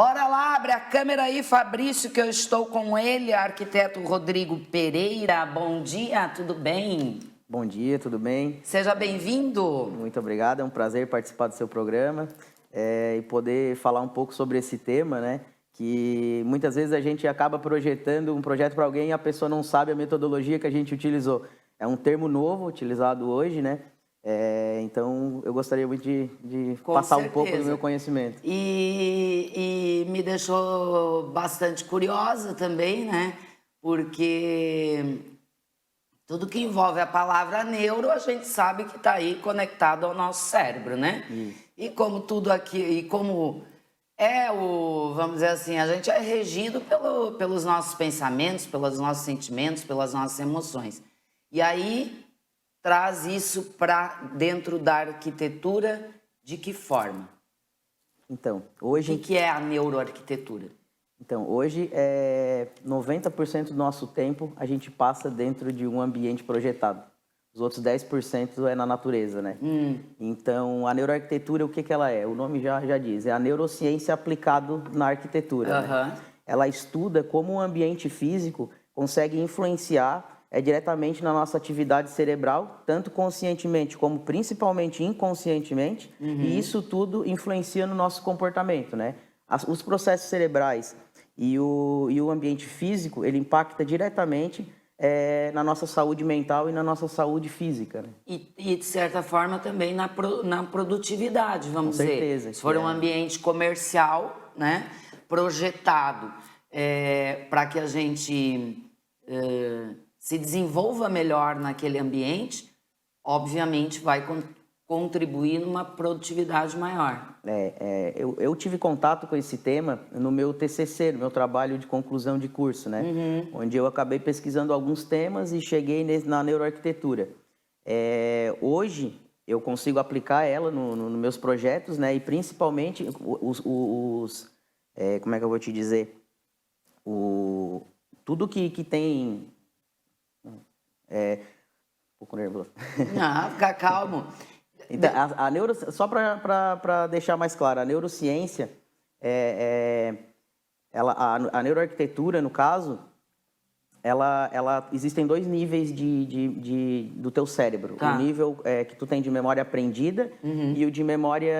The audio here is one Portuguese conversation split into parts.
Bora lá, abre a câmera aí, Fabrício, que eu estou com ele, arquiteto Rodrigo Pereira. Bom dia, tudo bem? Bom dia, tudo bem? Seja bem-vindo. Muito obrigado, é um prazer participar do seu programa e poder falar um pouco sobre esse tema, né? Que muitas vezes a gente acaba projetando um projeto para alguém e a pessoa não sabe a metodologia que a gente utilizou. É um termo novo utilizado hoje, né? Então, eu gostaria muito de passar um pouco do meu conhecimento. E me deixou bastante curiosa também, né? Porque tudo que envolve a palavra neuro, a gente sabe que está aí conectado ao nosso cérebro, né? E como tudo aqui, e como vamos dizer assim, a gente é regido pelos nossos pensamentos, pelos nossos sentimentos, pelas nossas emoções. E aí traz isso para dentro da arquitetura de que forma? Então, hoje... O que é a neuroarquitetura? Então, hoje, 90% do nosso tempo a gente passa dentro de um ambiente projetado. Os outros 10% é na natureza, né? Então, a neuroarquitetura, o que ela é? O nome já diz, é a neurociência aplicada na arquitetura. Né? Ela estuda como o ambiente físico consegue influenciar diretamente na nossa atividade cerebral, tanto conscientemente como principalmente inconscientemente, e isso tudo influencia no nosso comportamento, né? Os processos cerebrais e o ambiente físico, ele impacta diretamente na nossa saúde mental e na nossa saúde física. Né? E, de certa forma, também na produtividade, vamos dizer. Com certeza. Se for um ambiente comercial, né, projetado para que a gente se desenvolva melhor naquele ambiente, obviamente vai contribuir numa produtividade maior. Eu tive contato com esse tema no meu TCC, no meu trabalho de conclusão de curso, né? Onde eu acabei pesquisando alguns temas e cheguei na neuroarquitetura. Hoje eu consigo aplicar ela nos meus projetos, né? E principalmente como é que eu vou te dizer? Tudo que tem... um pouco nervoso. Não, fica calmo. Então, só para deixar mais claro, a neurociência, a neuroarquitetura, no caso, existem dois níveis do teu cérebro. O nível que tu tem de memória aprendida e o de memória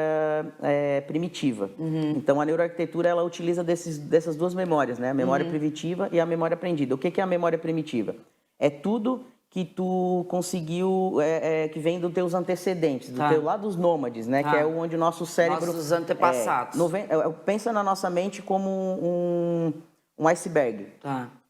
primitiva. Então, a neuroarquitetura, ela utiliza dessas duas memórias, né? A memória primitiva e a memória aprendida. O que é a memória primitiva? É tudo que tu conseguiu, que vem dos teus antecedentes, lá dos nômades, né? Que é onde o nosso cérebro... Nossos antepassados. Pensa na nossa mente como um iceberg.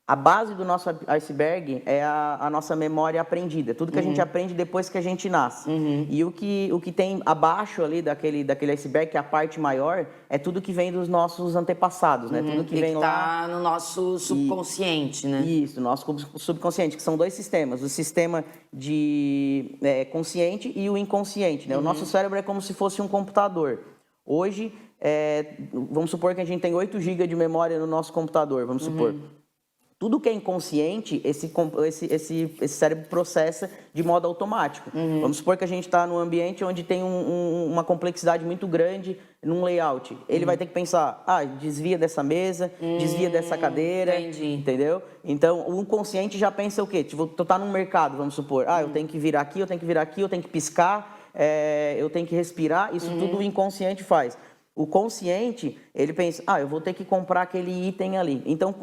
A base do nosso iceberg é a nossa memória aprendida. Tudo que a gente aprende depois que a gente nasce. E o que tem abaixo ali daquele iceberg, que é a parte maior, é tudo que vem dos nossos antepassados, né? Tudo que vem lá... no nosso subconsciente, né? Isso, no nosso subconsciente, que são dois sistemas. O sistema consciente e o inconsciente, né? O nosso cérebro é como se fosse um computador. Hoje, vamos supor que a gente tem 8 GB de memória no nosso computador, vamos supor. Tudo que é inconsciente, esse cérebro processa de modo automático. Vamos supor que a gente está num ambiente onde tem uma complexidade muito grande num layout. Ele vai ter que pensar, desvia dessa mesa, desvia dessa cadeira, entendeu? Então, o inconsciente já pensa o quê? Tipo, tu tá num mercado, vamos supor, eu tenho que virar aqui, eu tenho que virar aqui, eu tenho que piscar, eu tenho que respirar, isso tudo o inconsciente faz. O consciente, ele pensa, eu vou ter que comprar aquele item ali. Então,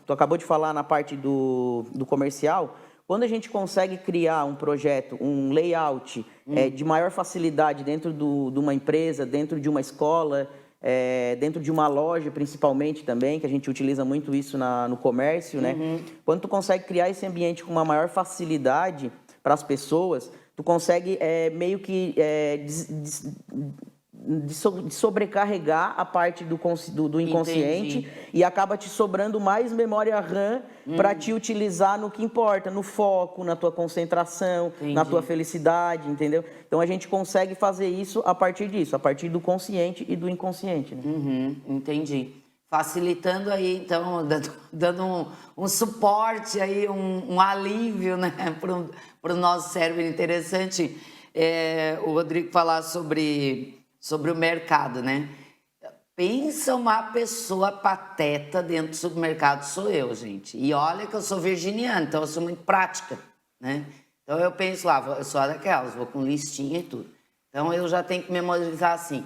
tu acabou de falar na parte do comercial, quando a gente consegue criar um projeto, um layout de maior facilidade dentro de uma empresa, dentro de uma escola, dentro de uma loja principalmente também, que a gente utiliza muito isso no comércio, né? Quando tu consegue criar esse ambiente com uma maior facilidade para as pessoas, tu consegue meio que... de sobrecarregar a parte do inconsciente. Entendi. E acaba te sobrando mais memória RAM para te utilizar no que importa, no foco, na tua concentração, Entendi. Na tua felicidade, entendeu? Então a gente consegue fazer isso a partir disso, a partir do consciente e do inconsciente. Né? Entendi. Facilitando aí, então, dando um suporte aí, um alívio, né, para o nosso cérebro. Interessante o Rodrigo falar sobre o mercado, né? Pensa uma pessoa pateta dentro do supermercado, sou eu, gente. E olha que eu sou virginiana, então eu sou muito prática, né? Então eu penso lá, eu sou daquelas, vou com listinha e tudo. Então eu já tenho que memorizar assim,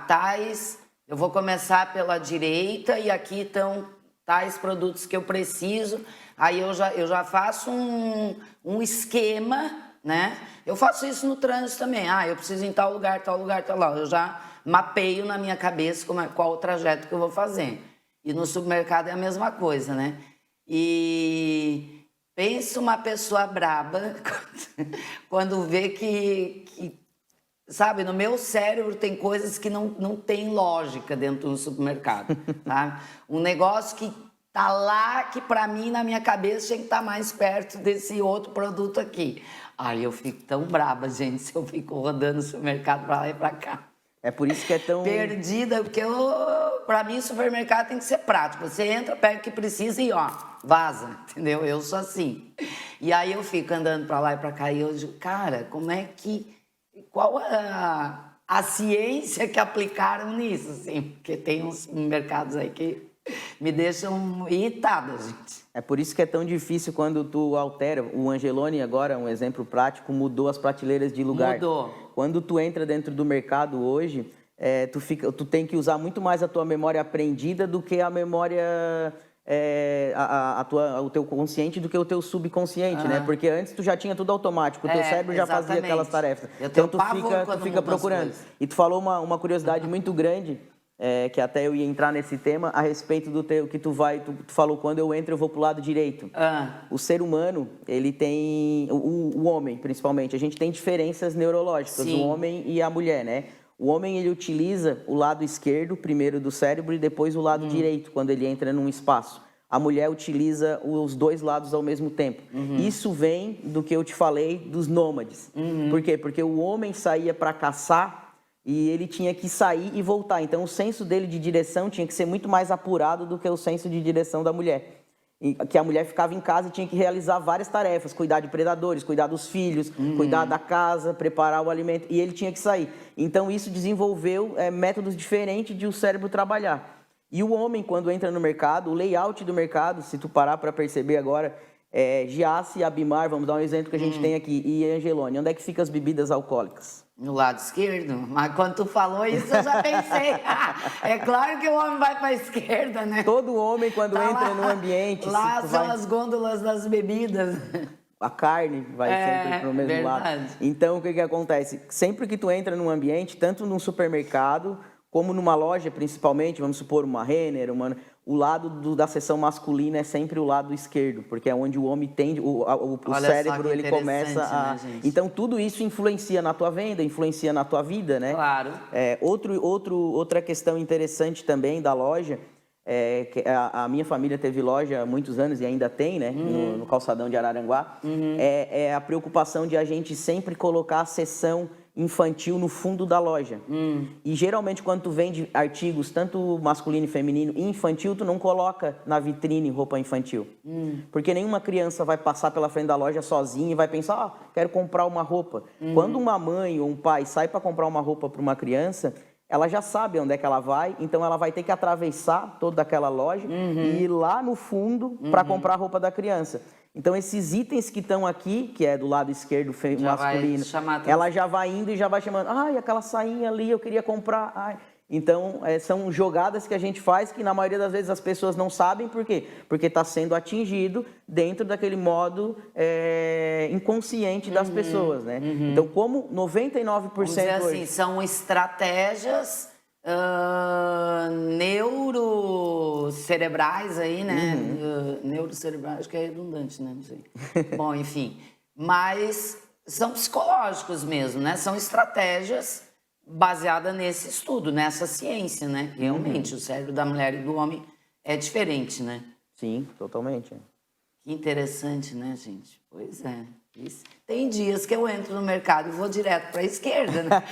tais, eu vou começar pela direita e aqui estão tais produtos que eu preciso. Aí eu já faço um esquema, né? Eu faço isso no trânsito também. Eu preciso ir em tal lugar, tal lugar, tal lá. Eu já mapeio na minha cabeça qual o trajeto que eu vou fazer. E no supermercado é a mesma coisa, né? E pensa uma pessoa braba quando vê que, sabe, no meu cérebro tem coisas que não tem lógica dentro do supermercado, sabe? Um negócio que tá lá, que pra mim, na minha cabeça, tinha que estar mais perto desse outro produto aqui. Aí eu fico tão braba, gente, se eu fico rodando o supermercado pra lá e pra cá. É por isso que é tão... Perdida, porque pra mim o supermercado tem que ser prático. Você entra, pega o que precisa e vaza, entendeu? Eu sou assim. E aí eu fico andando pra lá e pra cá e eu digo, cara, como é que... Qual a ciência que aplicaram nisso, assim? Porque tem uns mercados aí que me deixam irritada, gente. É por isso que é tão difícil quando tu altera. O Angeloni agora, um exemplo prático, mudou as prateleiras de lugar. Mudou. Quando tu entra dentro do mercado hoje, tu tem que usar muito mais a tua memória aprendida do que a memória... o teu consciente do que o teu subconsciente, né? Porque antes tu já tinha tudo automático, o teu cérebro já fazia aquelas tarefas. Então tu fica procurando. E tu falou uma curiosidade muito grande, que até eu ia entrar nesse tema, a respeito do teu, que tu falou, quando eu entro eu vou pro lado direito. O ser humano, ele tem, o homem principalmente, a gente tem diferenças neurológicas, Sim. o homem e a mulher, né? O homem, ele utiliza o lado esquerdo, primeiro do cérebro, e depois o lado direito, quando ele entra num espaço. A mulher utiliza os dois lados ao mesmo tempo. Isso vem do que eu te falei dos nômades. Por quê? Porque o homem saía para caçar e ele tinha que sair e voltar. Então, o senso dele de direção tinha que ser muito mais apurado do que o senso de direção da mulher. Que a mulher ficava em casa e tinha que realizar várias tarefas, cuidar de predadores, cuidar dos filhos, cuidar da casa, preparar o alimento, e ele tinha que sair. Então isso desenvolveu métodos diferentes de o cérebro trabalhar. E o homem, quando entra no mercado, o layout do mercado, se tu parar para perceber agora, Giasse e Abimar, vamos dar um exemplo que a gente tem aqui, e Angeloni, onde é que ficam as bebidas alcoólicas? No lado esquerdo? Mas quando tu falou isso, eu já pensei. É claro que o homem vai para a esquerda, né? Todo homem, quando entra lá, no ambiente... Lá são as gôndolas das bebidas. A carne vai sempre para o mesmo lado. Então, o que acontece? Sempre que tu entra num ambiente, tanto num supermercado, como numa loja, principalmente, vamos supor, uma Renner, o lado da seção masculina é sempre o lado esquerdo, porque é onde o homem tende, o cérebro, ele começa a... Né, então, tudo isso influencia na tua venda, influencia na tua vida, né? Claro. Outra questão interessante também da loja, que a minha família teve loja há muitos anos e ainda tem, né? No calçadão de Araranguá, é a preocupação de a gente sempre colocar a seção infantil no fundo da loja. E geralmente quando tu vende artigos, tanto masculino e feminino e infantil, tu não coloca na vitrine roupa infantil. Porque nenhuma criança vai passar pela frente da loja sozinha e vai pensar, quero comprar uma roupa. Quando uma mãe ou um pai sai para comprar uma roupa para uma criança, ela já sabe onde é que ela vai, então ela vai ter que atravessar toda aquela loja e ir lá no fundo para comprar a roupa da criança. Então, esses itens que estão aqui, que é do lado esquerdo masculino, ela já vai indo e já vai chamando, aquela sainha ali eu queria comprar. Então, são jogadas que a gente faz que na maioria das vezes as pessoas não sabem. Por quê? Porque está sendo atingido dentro daquele modo inconsciente das pessoas, né? Então, como 99% Vamos dizer assim, hoje... são estratégias neurocerebrais aí, né? Neurocerebrais, acho que é redundante, né? Não sei. Bom, enfim. Mas são psicológicos mesmo, né? São estratégias baseadas nesse estudo, nessa ciência, né? Realmente, o cérebro da mulher e do homem é diferente, né? Sim, totalmente. Que interessante, né, gente? Pois é. Isso. Tem dias que eu entro no mercado e vou direto para a esquerda, né?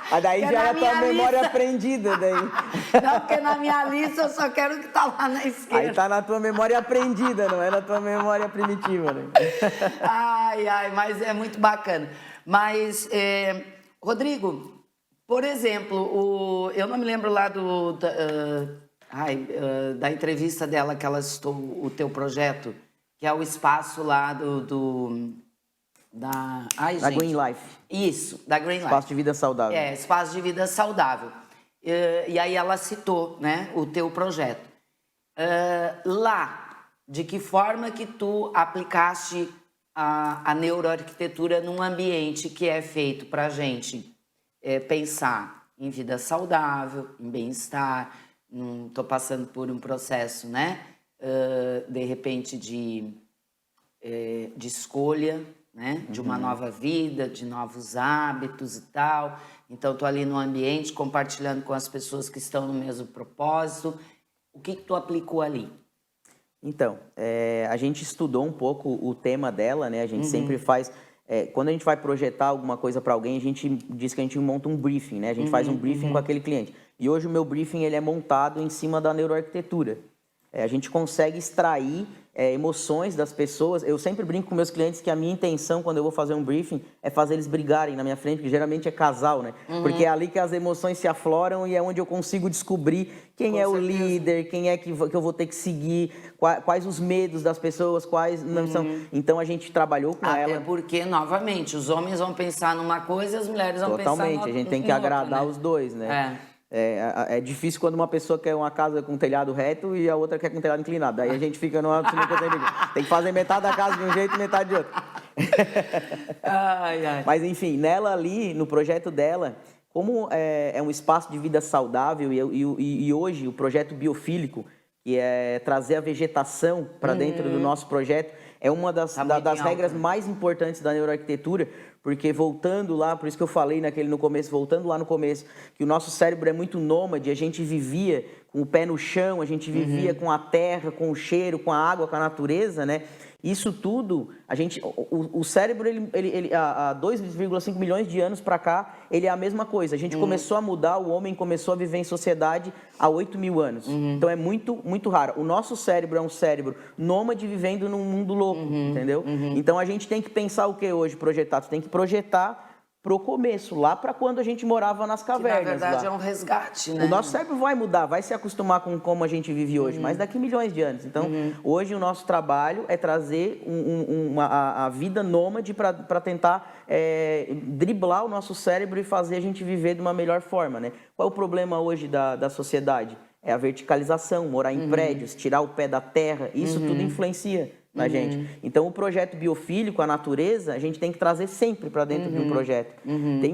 Mas daí já é a tua memória aprendida, daí. Não, porque na minha lista eu só quero o que tá lá na esquerda. Aí tá na tua memória aprendida, não é na tua memória primitiva, né? Mas é muito bacana. Mas, Rodrigo, Por exemplo, eu não me lembro lá da entrevista dela que ela citou o teu projeto, que é o espaço lá da Green Life. Isso, da Green Life. Espaço de vida saudável. Espaço de vida saudável. E aí ela citou, né, o teu projeto. Lá, de que forma que tu aplicaste a neuroarquitetura num ambiente que é feito para a gente pensar em vida saudável, em bem-estar, não estou passando por um processo, né, de repente de escolha, né, de uma nova vida, de novos hábitos e tal. Então, estou ali no ambiente, compartilhando com as pessoas que estão no mesmo propósito. O que tu aplicou ali? Então, a gente estudou um pouco o tema dela, né? A gente sempre faz... quando a gente vai projetar alguma coisa para alguém, a gente diz que a gente monta um briefing, né? A gente faz um briefing com aquele cliente. E hoje o meu briefing ele é montado em cima da neuroarquitetura. A gente consegue extrair emoções das pessoas. Eu sempre brinco com meus clientes que a minha intenção quando eu vou fazer um briefing é fazer eles brigarem na minha frente, porque geralmente é casal, né? Porque é ali que as emoções se afloram e é onde eu consigo descobrir quem é o líder, quem é que eu vou ter que seguir, quais os medos das pessoas, quais não são. Então a gente trabalhou com ela. Até porque, novamente, os homens vão pensar numa coisa e as mulheres vão pensar Totalmente, noutra. A gente tem que agradar os dois, né? É difícil quando uma pessoa quer uma casa com telhado reto e a outra quer com telhado inclinado. Aí a gente fica numa... Tem que fazer metade da casa de um jeito e metade de outro. Mas enfim, nela ali, no projeto dela, como é um espaço de vida saudável e hoje o projeto biofílico, que é trazer a vegetação para dentro do nosso projeto, é uma das regras mais importantes da neuroarquitetura, porque voltando lá, por isso que eu falei voltando lá no começo, que o nosso cérebro é muito nômade, a gente vivia com o pé no chão, a gente vivia com a terra, com o cheiro, com a água, com a natureza, né? Isso tudo, o cérebro, há 2,5 milhões de anos para cá, ele é a mesma coisa. A gente começou a mudar, o homem começou a viver em sociedade há 8 mil anos. Então é muito, muito raro. O nosso cérebro é um cérebro nômade vivendo num mundo louco, entendeu? Então a gente tem que pensar o que hoje projetar? Tu tem que projetar pro começo, lá para quando a gente morava nas cavernas. Que, na verdade, lá. é um resgate, né? O nosso cérebro vai mudar, vai se acostumar com como a gente vive hoje, mas daqui milhões de anos. Então, hoje o nosso trabalho é trazer a vida nômade para tentar driblar o nosso cérebro e fazer a gente viver de uma melhor forma, né? Qual é o problema hoje da sociedade? É a verticalização, morar em prédios, tirar o pé da terra, isso tudo influencia na gente. Então, o projeto biofílico, a natureza, a gente tem que trazer sempre para dentro de um projeto. Tem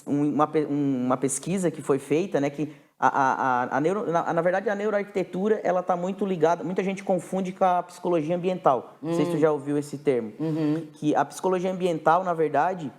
uma pesquisa que foi feita, né, que na verdade, a neuroarquitetura, ela está muito ligada, muita gente confunde com a psicologia ambiental. Não sei se tu já ouviu esse termo. Que a psicologia ambiental, na verdade,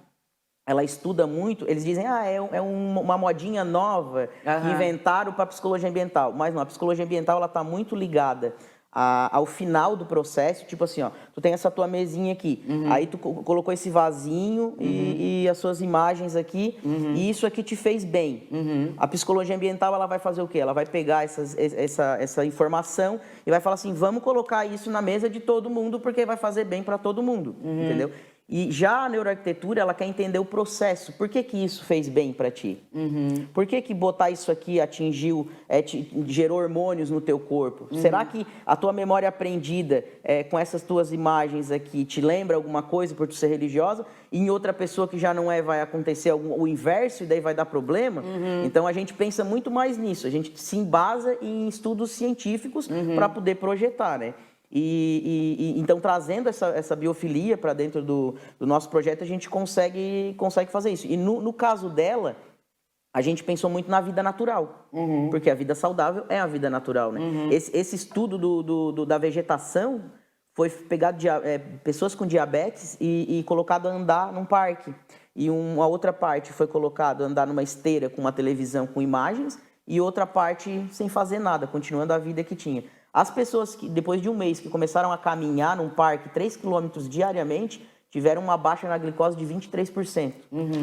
ela estuda muito, eles dizem, é uma modinha nova que inventaram para a psicologia ambiental. Mas não, a psicologia ambiental, ela está muito ligada ao final do processo, tipo assim, ó, tu tem essa tua mesinha aqui, aí tu colocou esse vasinho e as suas imagens aqui, e isso aqui te fez bem. A psicologia ambiental, ela vai fazer o quê? Ela vai pegar essa informação e vai falar assim, vamos colocar isso na mesa de todo mundo, porque vai fazer bem para todo mundo, entendeu? E já a neuroarquitetura, ela quer entender o processo. Por que isso fez bem para ti? Por que botar isso aqui atingiu, gerou hormônios no teu corpo? Será que a tua memória aprendida com essas tuas imagens aqui te lembra alguma coisa por tu ser religiosa? E em outra pessoa que já não vai acontecer o inverso e daí vai dar problema? Então a gente pensa muito mais nisso. A gente se embasa em estudos científicos para poder projetar, né? Então, trazendo essa biofilia para dentro do nosso projeto, a gente consegue fazer isso. E no caso dela, a gente pensou muito na vida natural, porque a vida saudável é a vida natural, né? Esse estudo da vegetação foi pegado pessoas com diabetes e colocado a andar num parque. E uma outra parte foi colocado a andar numa esteira com uma televisão com imagens e outra parte sem fazer nada, continuando a vida que tinha. As pessoas que, depois de um mês, que começaram a caminhar num parque 3 quilômetros diariamente, tiveram uma baixa na glicose de 23%.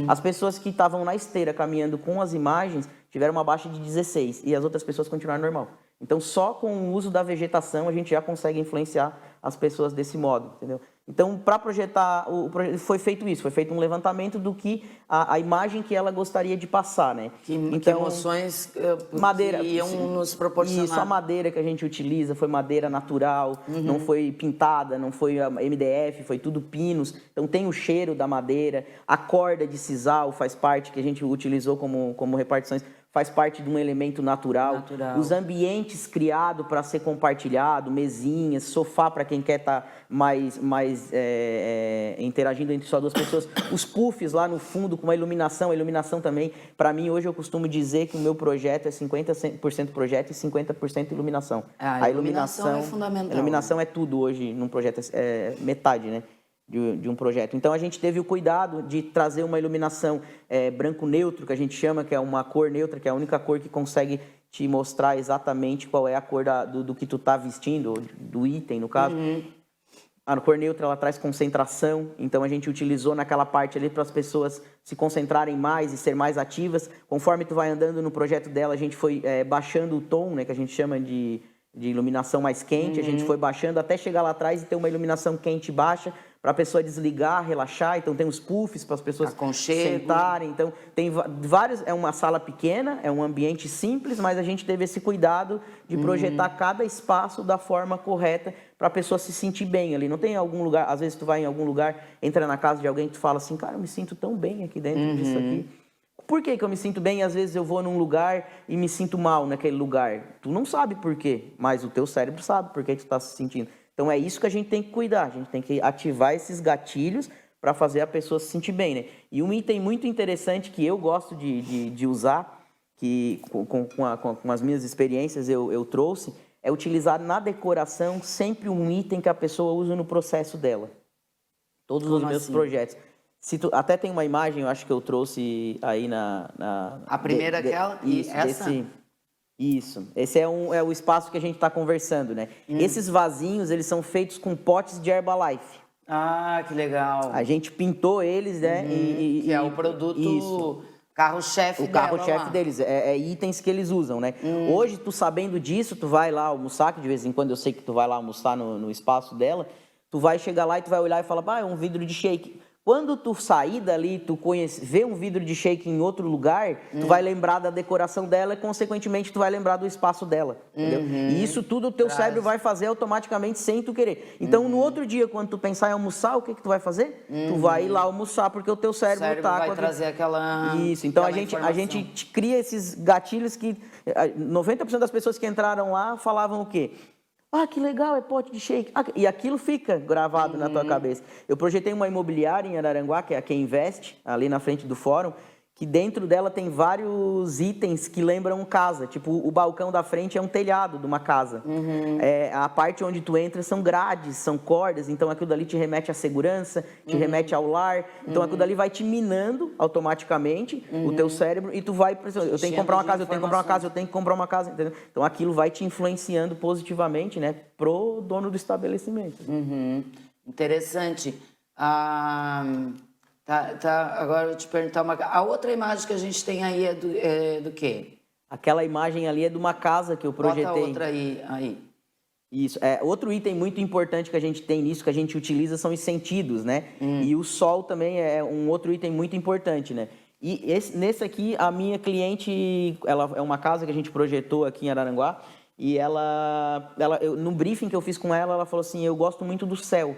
As pessoas que estavam na esteira caminhando com as imagens tiveram uma baixa de 16%. E as outras pessoas continuaram normal. Então, só com o uso da vegetação a gente já consegue influenciar as pessoas desse modo, entendeu? Então, para projetar, foi feito isso, foi feito um levantamento do que a imagem que ela gostaria de passar, né? Que Então, emoções madeira, que iam nos proporcionar. Isso, a madeira que a gente utiliza foi madeira natural, não foi pintada, não foi a MDF, foi tudo pinos. Então tem o cheiro da madeira, a corda de sisal faz parte, que a gente utilizou como repartições, faz parte de um elemento natural. Os ambientes criados para ser compartilhado, mesinhas, sofá para quem quer estar mais interagindo entre só duas pessoas. Os puffs lá no fundo com a iluminação também. Para mim, hoje eu costumo dizer que o meu projeto é 50% projeto e 50% iluminação. A iluminação é fundamental. A iluminação é tudo hoje num projeto, é metade, né? De um projeto. Então a gente teve o cuidado de trazer uma iluminação branco neutro, que a gente chama, que é uma cor neutra, que é a única cor que consegue te mostrar exatamente qual é a cor do que tu tá vestindo, do item, no caso. A cor neutra, ela traz concentração, então a gente utilizou naquela parte ali para as pessoas se concentrarem mais e ser mais ativas. Conforme tu vai andando no projeto dela, a gente foi baixando o tom, né, que a gente chama de iluminação mais quente, a gente foi baixando até chegar lá atrás e ter uma iluminação quente baixa, para a pessoa desligar, relaxar. Então tem os puffs para as pessoas sentarem. Então tem vários, é uma sala pequena, é um ambiente simples, mas a gente teve esse cuidado de projetar cada espaço da forma correta para a pessoa se sentir bem ali. Não tem algum lugar, às vezes tu vai em algum lugar, entra na casa de alguém e tu fala assim, cara, eu me sinto tão bem aqui dentro disso aqui. Por que eu me sinto bem e às vezes eu vou num lugar e me sinto mal naquele lugar? Tu não sabe por quê, mas o teu cérebro sabe por que tu está se sentindo. Então é isso que a gente tem que cuidar, a gente tem que ativar esses gatilhos para fazer a pessoa se sentir bem, né? E um item muito interessante que eu gosto de usar, que com as minhas experiências eu trouxe, é utilizar na decoração sempre um item que a pessoa usa no processo dela. Todos os meus projetos. Até tem uma imagem, eu acho que eu trouxe aí A primeira aquela? E essa? Isso. Esse é o espaço que a gente está conversando, né? Esses vasinhos, eles são feitos com potes de Herbalife. Ah, que legal. A gente pintou eles, né? Que é o produto carro-chefe dela. O carro-chefe deles. É itens que eles usam, né? Hoje, tu sabendo disso, tu vai lá almoçar, que de vez em quando eu sei que tu vai lá almoçar no espaço dela, tu vai chegar lá e tu vai olhar e falar, é um vidro de shake. Quando tu sair dali, tu vê um vidro de shake em outro lugar, tu vai lembrar da decoração dela e, consequentemente, tu vai lembrar do espaço dela, entendeu? E isso tudo o teu cérebro vai fazer automaticamente sem tu querer. Então, no outro dia, quando tu pensar em almoçar, o que tu vai fazer? Tu vai ir lá almoçar, porque o teu cérebro tá... vai trazer aquela... Isso, então a gente cria esses gatilhos que... 90% das pessoas que entraram lá falavam o quê? Ah, que legal, é pote de shake. E aquilo fica gravado na tua cabeça. Eu projetei uma imobiliária em Araranguá, que é a Quem Investe, ali na frente do fórum, que dentro dela tem vários itens que lembram casa. Tipo, o balcão da frente é um telhado de uma casa. A parte onde tu entra são grades, são cordas, então aquilo dali te remete à segurança, te remete ao lar. Então aquilo dali vai te minando automaticamente o teu cérebro e tu vai... Eu tenho que comprar uma casa, eu tenho que comprar uma casa, eu tenho que comprar uma casa, entendeu? Então aquilo vai te influenciando positivamente, né? Pro dono do estabelecimento. Interessante. Agora eu vou te perguntar a outra imagem que a gente tem aí é do quê? Aquela imagem ali é de uma casa que eu projetei. Bota outra aí. Isso. Outro item muito importante que a gente tem nisso, que a gente utiliza, são os sentidos, né? E o sol também é um outro item muito importante, né? E nesse aqui, a minha cliente, ela é uma casa que a gente projetou aqui em Araranguá, e no briefing que eu fiz com ela, ela falou assim, eu gosto muito do céu.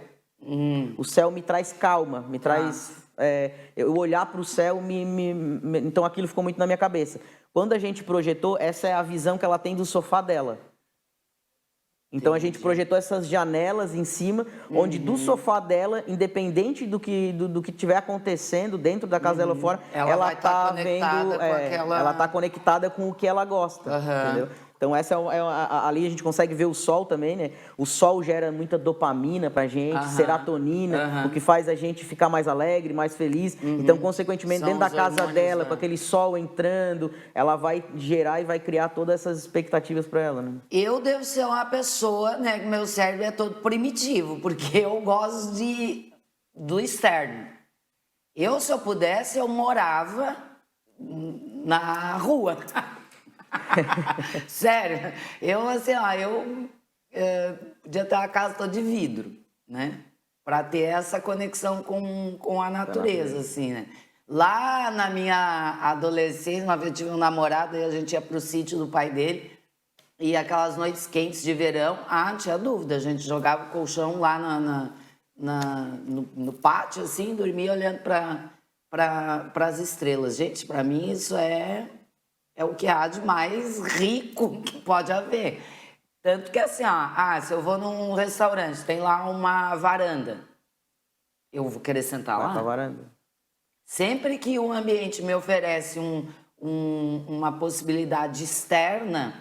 O céu me traz calma, me traz... eu olhar para o céu, então aquilo ficou muito na minha cabeça. Quando a gente projetou, essa é a visão que ela tem do sofá dela. Então a gente projetou essas janelas em cima, onde do sofá dela, independente do que estiver acontecendo dentro da casa dela fora, ela está vendo, ela está conectada com o que ela gosta, entendeu? Então essa ali a gente consegue ver o sol também, né? O sol gera muita dopamina pra gente, serotonina, o que faz a gente ficar mais alegre, mais feliz. Então, consequentemente, dentro da casa dela, com aquele sol entrando, ela vai gerar e vai criar todas essas expectativas para ela, né? Eu devo ser uma pessoa, né? Que meu cérebro é todo primitivo, porque eu gosto do externo. Se eu pudesse, eu morava na rua. Sério, eu assim, ó, podia ter a casa toda de vidro, né? Pra ter essa conexão com a natureza, assim, né? Lá na minha adolescência, uma vez eu tive um namorado e a gente ia pro sítio do pai dele. E aquelas noites quentes de verão, não tinha dúvida, a gente jogava o colchão lá no pátio, assim, dormia olhando para as estrelas. Gente, para mim isso é o que há de mais rico que pode haver. Tanto que assim, ó, se eu vou num restaurante, tem lá uma varanda, eu vou querer sentar Vai lá? pra varanda. Sempre que o ambiente me oferece uma possibilidade externa,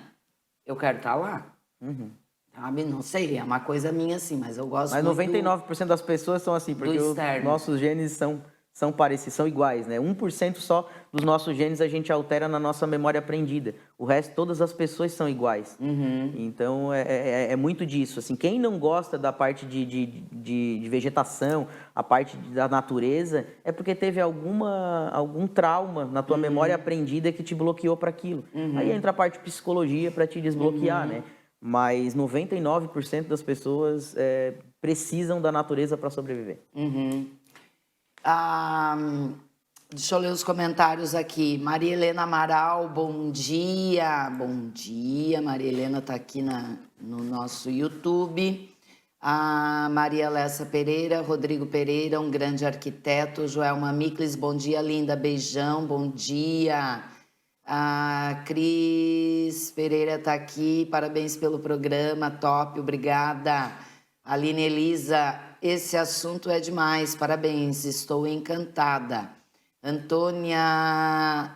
eu quero estar lá. Sabe? Não sei, é uma coisa minha assim, mas eu gosto Mas muito 99% das pessoas são assim, porque os externo. nossos genes são parecidos, são iguais, né? 1% só dos nossos genes a gente altera na nossa memória aprendida. O resto, todas as pessoas são iguais. Então, é muito disso. Assim, quem não gosta da parte de vegetação, a parte da natureza, é porque teve algum trauma na tua memória aprendida que te bloqueou para aquilo. Aí entra a parte de psicologia para te desbloquear, né? Mas 99% das pessoas precisam da natureza para sobreviver. Deixa eu ler os comentários aqui. Maria Helena Amaral, bom dia. Bom dia, Maria Helena está aqui no nosso YouTube. A Maria Alessa Pereira, Rodrigo Pereira, um grande arquiteto. Joelma Miklis, bom dia, linda. Beijão, bom dia. A Cris Pereira está aqui, parabéns pelo programa, top, obrigada. Aline Elisa, esse assunto é demais, parabéns, estou encantada. Antônia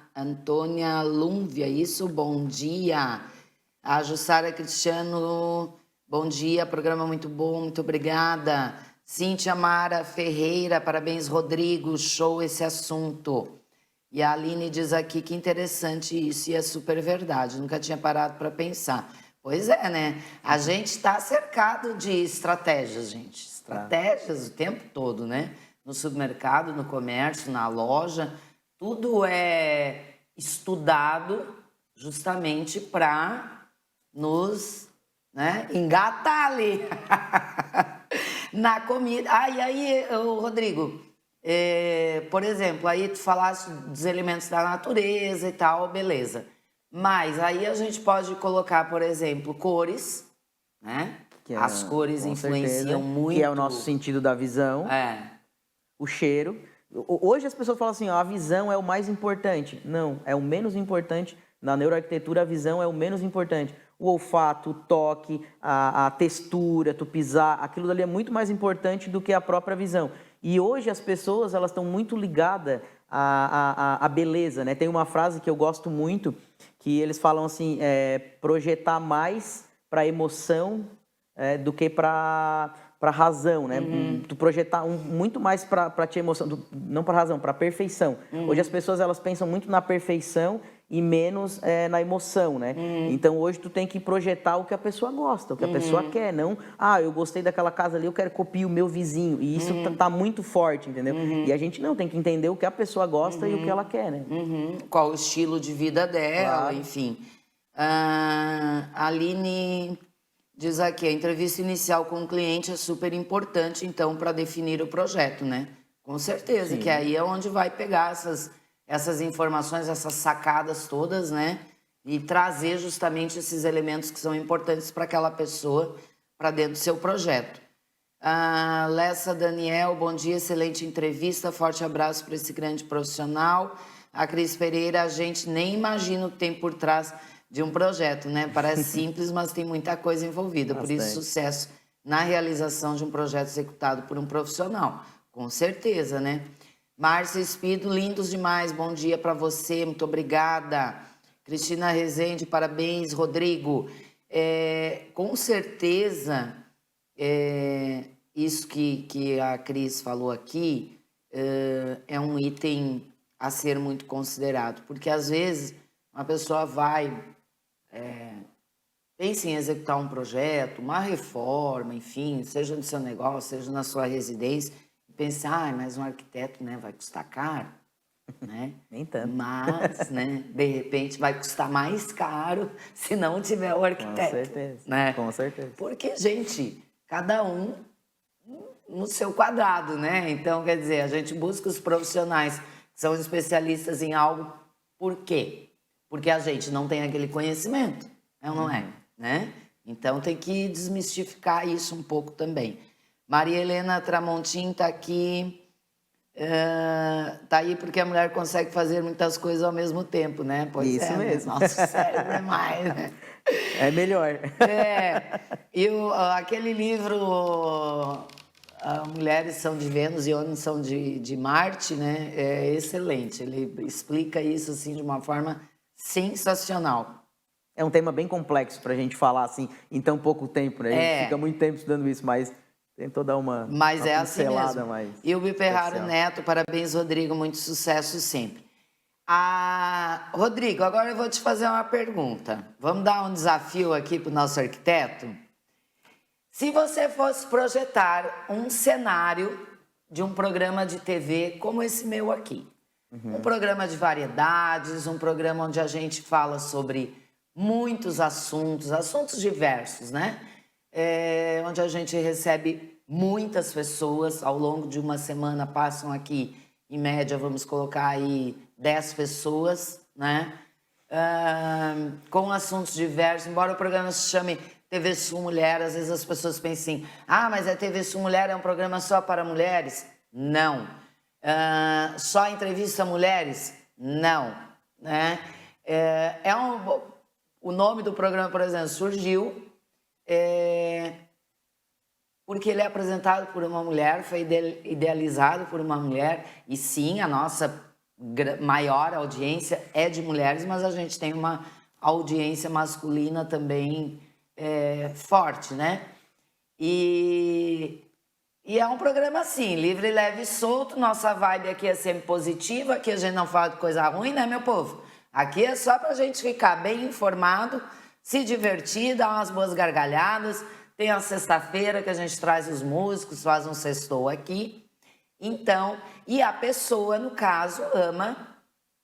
Lúmvia, isso, bom dia. A Jussara Cristiano, bom dia, programa muito bom, muito obrigada. Cíntia Mara Ferreira, parabéns, Rodrigo, show esse assunto. E a Aline diz aqui que interessante isso, e é super verdade, nunca tinha parado para pensar. Pois é, né? A gente está cercado de estratégias, gente. Estratégias o tempo todo, né? No supermercado, no comércio, na loja. Tudo é estudado justamente para nos, né, engatar ali na comida. E aí, Rodrigo... por exemplo, aí tu falaste dos elementos da natureza e tal, beleza. Mas aí a gente pode colocar, por exemplo, cores, né? As cores influenciam muito. Que é o nosso sentido da visão. O cheiro. Hoje as pessoas falam assim, ó, a visão é o mais importante. Não, é o menos importante. Na neuroarquitetura, a visão é o menos importante. O olfato, o toque, a textura, tu pisar, aquilo dali é muito mais importante do que a própria visão. E hoje as pessoas elas estão muito ligadas à beleza, né? Tem uma frase que eu gosto muito, que eles falam assim, projetar mais para emoção do que para razão, né? Tu projetar muito mais para te emoção, não para razão, para perfeição. Hoje as pessoas elas pensam muito na perfeição e menos na emoção, né? Então hoje tu tem que projetar o que a pessoa gosta, o que a pessoa quer, não, eu gostei daquela casa ali, eu quero copiar o meu vizinho, e isso tá muito forte, entendeu? E a gente não tem que entender o que a pessoa gosta e o que ela quer, né? Qual o estilo de vida dela, Claro. enfim. A Aline diz aqui, a entrevista inicial com o cliente é super importante, então, para definir o projeto, né? Com certeza, que aí é onde vai pegar essas informações, essas sacadas todas, né? E trazer justamente esses elementos que são importantes para aquela pessoa, para dentro do seu projeto. Lessa Daniel, bom dia, excelente entrevista, forte abraço para esse grande profissional. A Cris Pereira, a gente nem imagina o que tem por trás de um projeto, né? Parece simples, mas tem muita coisa envolvida. Por isso, sucesso na realização de um projeto executado por um profissional. Com certeza, né? Márcia Espido, lindos demais. Bom dia para você, muito obrigada. Cristina Rezende, parabéns. Rodrigo, com certeza, isso que a Cris falou aqui é um item a ser muito considerado. Porque, às vezes, uma pessoa pensa em executar um projeto, uma reforma, enfim, seja no seu negócio, seja na sua residência, e pensa, mas um arquiteto, né, vai custar caro. né? Nem tanto. Mas, né, de repente vai custar mais caro se não tiver o arquiteto. Com certeza, né? com certeza. Porque, gente, cada um no seu quadrado, né? Então, quer dizer, a gente busca os profissionais que são especialistas em algo. Por quê? Porque a gente não tem aquele conhecimento, é ou não é? Né? Então, tem que desmistificar isso um pouco também. Maria Helena Tramontim está aqui. Tá aí porque a mulher consegue fazer muitas coisas ao mesmo tempo, né? Pois Isso é, mesmo. Né? Nosso cérebro é mais, né? É melhor. E aquele livro Mulheres são de Vênus e Homens são de Marte, né? É excelente. Ele explica isso assim de uma forma sensacional. É um tema bem complexo para a gente falar assim em tão pouco tempo, né? A gente fica muito tempo estudando isso, mas tentou dar uma Mas é assim mesmo. mais E o Ferraro especial. Neto, parabéns, Rodrigo, muito sucesso sempre. Rodrigo, agora eu vou te fazer uma pergunta. Vamos dar um desafio aqui para o nosso arquiteto? Se você fosse projetar um cenário de um programa de TV como esse meu aqui, um programa de variedades, um programa onde a gente fala sobre muitos assuntos diversos, né? Onde a gente recebe muitas pessoas, ao longo de uma semana passam aqui, em média, vamos colocar aí 10 pessoas, né? Com assuntos diversos, embora o programa se chame TV Sul Mulher, às vezes as pessoas pensam assim, mas a TV Sul Mulher é um programa só para mulheres? Não. Só entrevista a mulheres? Não. Né? O nome do programa, por exemplo, surgiu porque ele é apresentado por uma mulher, foi idealizado por uma mulher, e sim, a nossa maior audiência é de mulheres, mas a gente tem uma audiência masculina também forte, né? E é um programa assim, livre, leve e solto, nossa vibe aqui é sempre positiva, aqui a gente não fala de coisa ruim, né, meu povo? Aqui é só pra gente ficar bem informado, se divertir, dar umas boas gargalhadas. Tem a sexta-feira que a gente traz os músicos, faz um sextou aqui. Então, e a pessoa, no caso, ama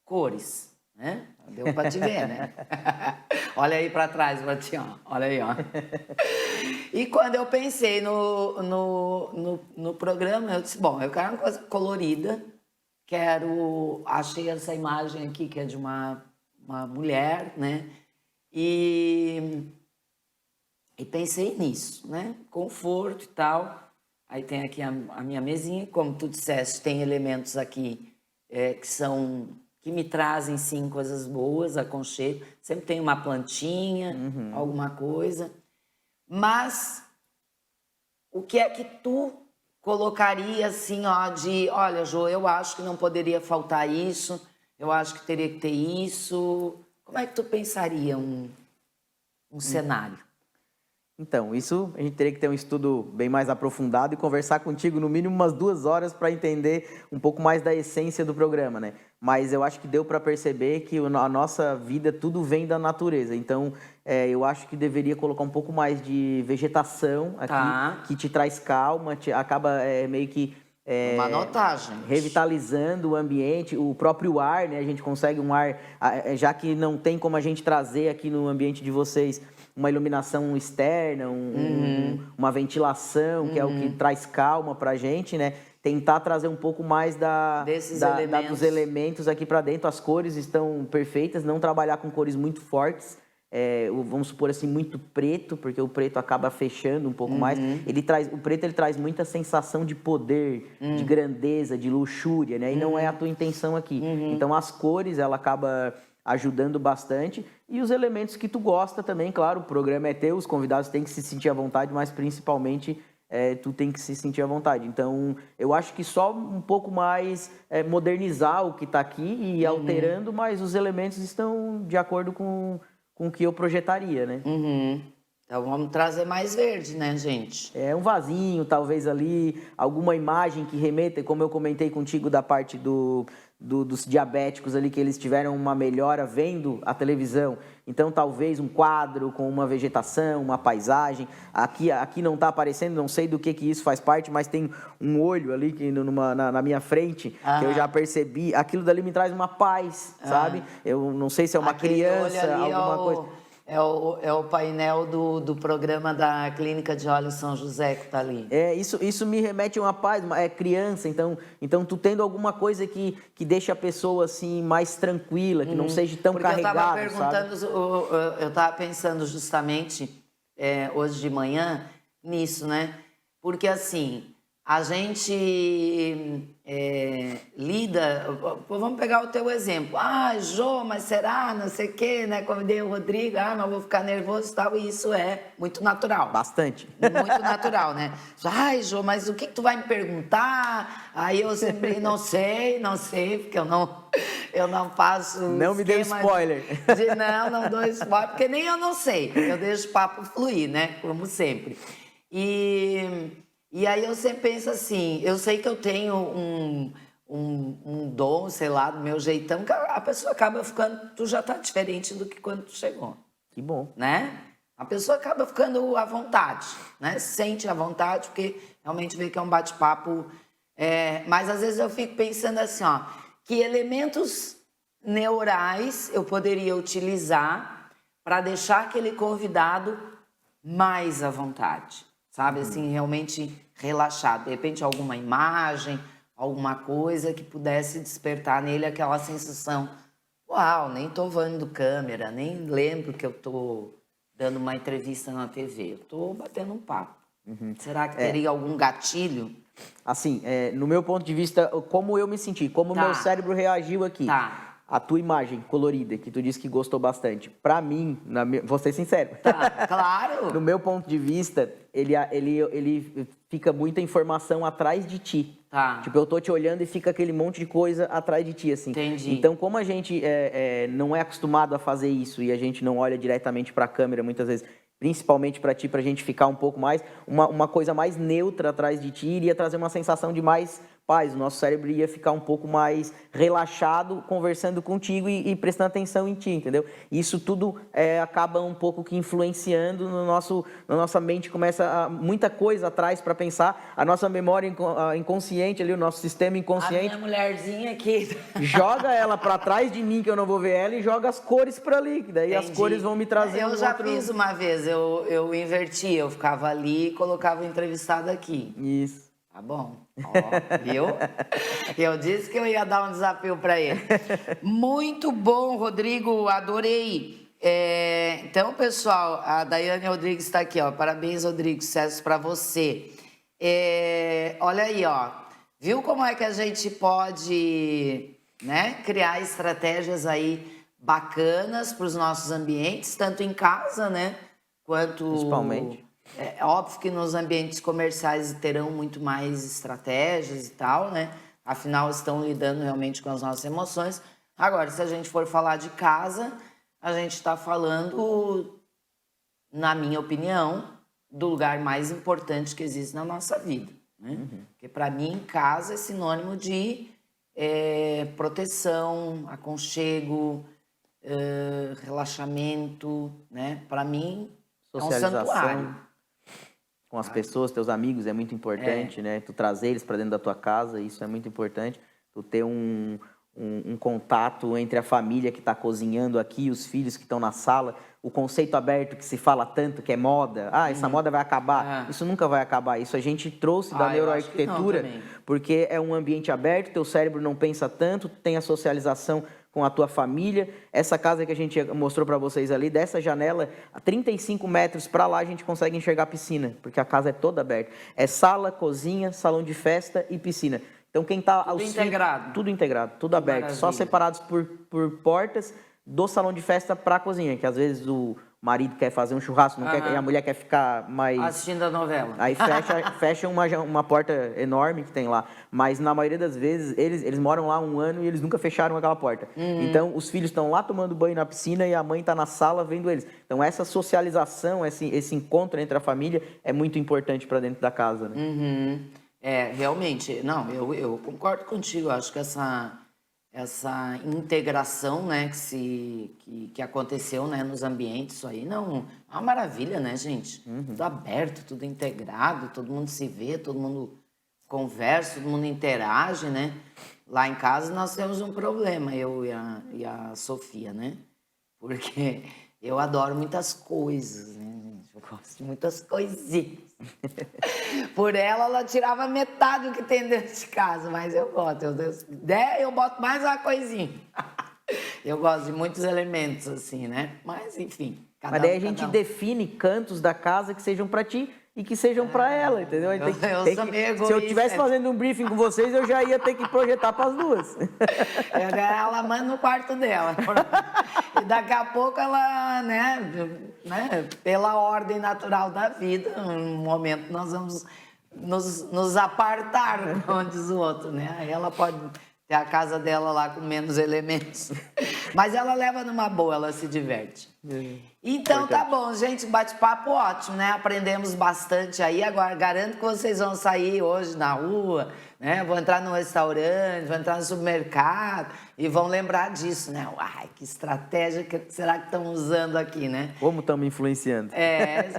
cores, né? Deu pra te ver, né? Olha aí pra trás, Batião. Olha aí, ó. E quando eu pensei no programa, eu disse, bom, eu quero uma coisa colorida, achei essa imagem aqui que é de uma mulher, né? E pensei nisso, né? Conforto e tal. Aí tem aqui a minha mesinha, como tu disseste, tem elementos aqui que me trazem, sim, coisas boas, aconchego. Sempre tem uma plantinha, alguma coisa. Mas o que é que tu colocaria assim, olha, Jô, eu acho que não poderia faltar isso, eu acho que teria que ter isso. Como é que tu pensaria um cenário? Então, isso a gente teria que ter um estudo bem mais aprofundado e conversar contigo no mínimo umas 2 horas para entender um pouco mais da essência do programa, né? Mas eu acho que deu para perceber que a nossa vida, tudo vem da natureza. Então, eu acho que deveria colocar um pouco mais de vegetação aqui, que te traz calma, acaba meio que... Uma notagem. Revitalizando o ambiente, o próprio ar, né? A gente consegue um ar, já que não tem como a gente trazer aqui no ambiente de vocês uma iluminação externa, uma ventilação, que é o que traz calma pra gente, né? Tentar trazer um pouco mais dos elementos aqui para dentro. As cores estão perfeitas, não trabalhar com cores muito fortes. Vamos supor assim, muito preto, porque o preto acaba fechando um pouco mais. O preto ele traz muita sensação de poder, de grandeza, de luxúria, né? E não é a tua intenção aqui. Então as cores, ela acaba ajudando bastante. E os elementos que tu gosta também, claro, o programa é teu, os convidados têm que se sentir à vontade, mas principalmente tu tem que se sentir à vontade. Então, eu acho que só um pouco mais modernizar o que está aqui e ir alterando, mas os elementos estão de acordo com o que eu projetaria, né? Então vamos trazer mais verde, né, gente? É um vasinho, talvez ali, alguma imagem que remeta, como eu comentei contigo da parte dos diabéticos ali, que eles tiveram uma melhora vendo a televisão. Então, talvez um quadro com uma vegetação, uma paisagem. Aqui não está aparecendo, não sei do que isso faz parte, mas tem um olho ali que na minha frente, que eu já percebi. Aquilo dali me traz uma paz, sabe? Eu não sei se é uma criança, alguma coisa. É o painel do programa da Clínica de Olhos São José que tá ali. Isso me remete a uma paz, é criança, então tu tendo alguma coisa que deixa a pessoa assim mais tranquila, que não seja tão carregada, sabe? Eu tava pensando justamente hoje de manhã nisso, né? Porque assim, a gente lida... Vamos pegar o teu exemplo. Ah, Jô, mas será? Não sei o quê, né? Convidei o Rodrigo, mas vou ficar nervoso e tal. E isso é muito natural. Bastante. Muito natural, né? Ai, Jô, mas o que tu vai me perguntar? Aí eu sempre, não sei, porque eu não faço... Não me dê spoiler. Não dou spoiler, porque nem eu não sei. Eu deixo o papo fluir, né? Como sempre. E aí eu sempre penso assim, eu sei que eu tenho um dom, sei lá, do meu jeitão, que a pessoa acaba ficando, tu já tá diferente do que quando tu chegou. Que bom. Né? A pessoa acaba ficando à vontade, né? Se sente à vontade, porque realmente vê que é um bate-papo. Mas às vezes eu fico pensando assim, ó, que elementos neurais eu poderia utilizar para deixar aquele convidado mais à vontade. Sabe, assim, realmente relaxado. De repente, alguma imagem, alguma coisa que pudesse despertar nele aquela sensação. Uau, nem tô vendo câmera, nem lembro que eu tô dando uma entrevista na TV. Eu tô batendo um papo. Será que teria algum gatilho? Assim, no meu ponto de vista, como eu me senti, como o meu cérebro reagiu aqui. Tá. A tua imagem colorida, que tu disse que gostou bastante. Pra mim, vou ser sincero. Tá, claro. No meu ponto de vista, ele fica muita informação atrás de ti. Tá. Tipo, eu tô te olhando e fica aquele monte de coisa atrás de ti, assim. Entendi. Então, como a gente não é acostumado a fazer isso e a gente não olha diretamente pra câmera, muitas vezes, principalmente pra ti, pra gente ficar um pouco mais, uma coisa mais neutra atrás de ti iria trazer uma sensação de mais paz. O nosso cérebro ia ficar um pouco mais relaxado conversando contigo e prestando atenção em ti, entendeu? Isso tudo acaba um pouco que influenciando na nossa mente, começa muita coisa atrás para pensar, a nossa memória inconsciente ali, o nosso sistema inconsciente. A minha mulherzinha aqui. Joga ela para trás de mim, que eu não vou ver ela, e joga as cores para ali, que daí Entendi. As cores vão me trazer Eu já fiz uma vez, eu invertia, eu ficava ali e colocava o entrevistado aqui. Isso. Tá bom. Ó, viu? Eu disse que eu ia dar um desafio para ele. Muito bom, Rodrigo, adorei. Então, pessoal, a Daiane Rodrigues está aqui, ó. Parabéns, Rodrigo, sucesso para você. Olha aí, ó. Viu como é que a gente pode, né, criar estratégias aí bacanas para os nossos ambientes, tanto em casa, né, quanto... Principalmente. É óbvio que nos ambientes comerciais terão muito mais estratégias e tal, né? Afinal, estão lidando realmente com as nossas emoções. Agora, se a gente for falar de casa, a gente está falando, na minha opinião, do lugar mais importante que existe na nossa vida, né? Porque, para mim, casa é sinônimo de proteção, aconchego, relaxamento, né? Para mim, é um santuário. Com as pessoas, teus amigos, é muito importante, né? Tu trazer eles para dentro da tua casa, isso é muito importante. Tu ter um contato entre a família que está cozinhando aqui, os filhos que estão na sala, o conceito aberto que se fala tanto, que é moda. Essa moda vai acabar. Isso nunca vai acabar. Isso a gente trouxe da neuroarquitetura, porque é um ambiente aberto, teu cérebro não pensa tanto, tem a socialização com a tua família. Essa casa que a gente mostrou para vocês ali, dessa janela, a 35 metros para lá a gente consegue enxergar a piscina, porque a casa é toda aberta. É sala, cozinha, salão de festa e piscina. Então quem está tudo integrado. Tudo integrado, tudo aberto. Maravilha. Só separados por portas do salão de festa para a cozinha, que às vezes o marido quer fazer um churrasco, não quer, e a mulher quer ficar mais... Assistindo a novela. Aí fecha uma porta enorme que tem lá. Mas na maioria das vezes, eles moram lá 1 ano e eles nunca fecharam aquela porta. Então, os filhos estão lá tomando banho na piscina e a mãe está na sala vendo eles. Então, essa socialização, esse encontro entre a família é muito importante para dentro da casa, né? Realmente. Não, eu concordo contigo. Eu acho que essa integração, né, que aconteceu, né, nos ambientes, isso aí, não, é uma maravilha, né, gente? Tudo aberto, tudo integrado, todo mundo se vê, todo mundo conversa, todo mundo interage, né? Lá em casa nós temos um problema, eu e a Sofia, né? Porque eu adoro muitas coisas, né, gente? Eu gosto de muitas coisinhas. Por ela tirava metade do que tem dentro de casa, mas eu gosto. Eu boto mais uma coisinha. Eu gosto de muitos elementos, assim, né? Mas, enfim. Mas daí a gente define cantos da casa que sejam para ti e que sejam para ela, entendeu? Eu sou meio egoísta. Se eu estivesse fazendo um briefing com vocês, eu já ia ter que projetar para as duas. Ela manda no quarto dela. E daqui a pouco ela, né, pela ordem natural da vida, num momento nós vamos nos apartar, como diz o outro, né? Aí ela pode ter a casa dela lá com menos elementos. Mas ela leva numa boa, ela se diverte. Então tá bom, gente, bate-papo ótimo, né? Aprendemos bastante aí. Agora garanto que vocês vão sair hoje na rua, né? Vão entrar no restaurante, vão entrar no supermercado e vão lembrar disso, né? Uai, que estratégia que será que estão usando aqui, né? Como estamos influenciando?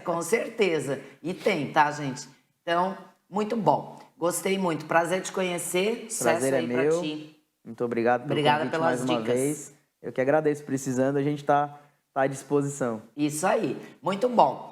Com certeza. E tem, tá, gente? Então, muito bom. Gostei muito. Prazer te conhecer. Prazer aí é meu. Pra ti. Muito obrigado pelo Obrigada convite pelas mais uma dicas. vez. Eu que agradeço. Precisando, a gente está à disposição. Isso aí. Muito bom.